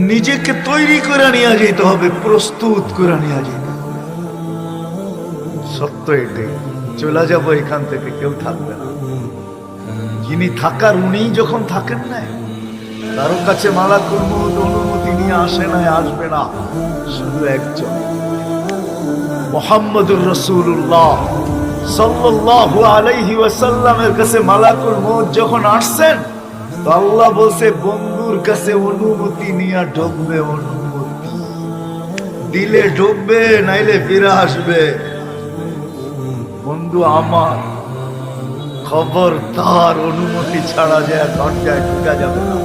নিজেকে তৈরি করে নিয়ে যেতে হবে, প্রস্তুত করে নিয়ে যেতে হবে। সত্য এটাই, চলে যাবো এখান থেকে, কেউ থাকবে না। যিনি থাকার উনি যখন থাকেন না, কারো কাছে মালাকুল মউত অনুমতি নিয়ে আসে না, আসবে না, শুধু একজন মুহাম্মদুর রাসূলুল্লাহ সাল্লাল্লাহু আলাইহি ওয়াসাল্লামের কাছে মালাকুল মউত যখন আসছেন, তো আল্লাহ বলছে বন্ধুর কাছে অনুমতি নিয়ে ঢুকবে, অনুমতি দিলে ঢুকবে, নাইলে ফিরে আসবে। বন্ধু আমার, খবরদার অনুমতি ছাড়া যায় দরজায় ঢুকা যাবে না।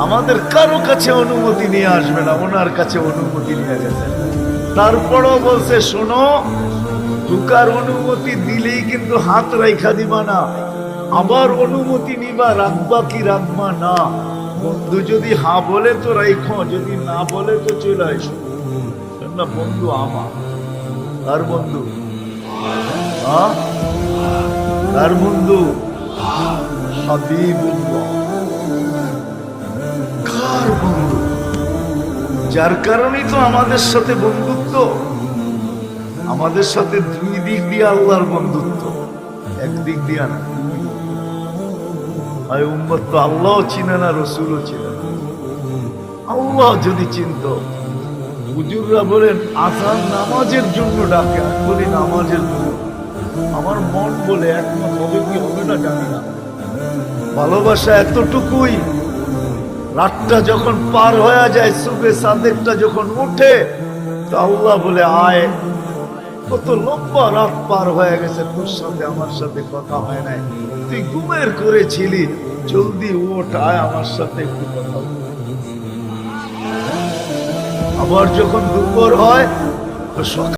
আমাদের কারো কাছে অনুমতি নিয়ে আসবে না, ওনার কাছে অনুমতি নিয়ে গেছে। তারপরও বলছে শোনো, ঢুকার অনুমতি দিলেই কিন্তু হাত রাইখা দিবা না, আবার অনুমতি নিবা, রাখবা কি রাখবা না। বন্ধু যদি হ্যাঁ বলে তো রাইখো, যদি না বলে তো চলে আসো না। বন্ধু আমার, কার বন্ধু? কার বন্ধু? হাবিবুল্লাহ। কার বন্ধু? যার কারণেই তো আমাদের সাথে বন্ধুত্ব। আমাদের সাথে দুই দিক দিয়ে আল্লাহর বন্ধুত্ব, একদিক দিয়া না। উম্মত তো আল্লাহও চিনে না, রসুলও চিনে না। আল্লাহ যদি চিনত, হুজুররা বলেন আযান নামাজের জন্য ডাকে, আমি বলি নামাজের জন্য। আমার মন বলে একমত হবে কি হবে না জানি না। ভালোবাসা এতটুকুই, রাতটা যখন পার হয়ে যায়, সুবে সাদেকটা যখন উঠে, তো আল্লাহ বলে আয়, কত লম্বা রাত পার হয়ে গেছে, তোর সাথে আমার সাথে কথা হয় নাই, তুই ঘুমের করেছিলি, জলদি ওঠ, আয় আমার সাথে একটু কথা বল। আবার যখন দুপুর হয়, তো সকাল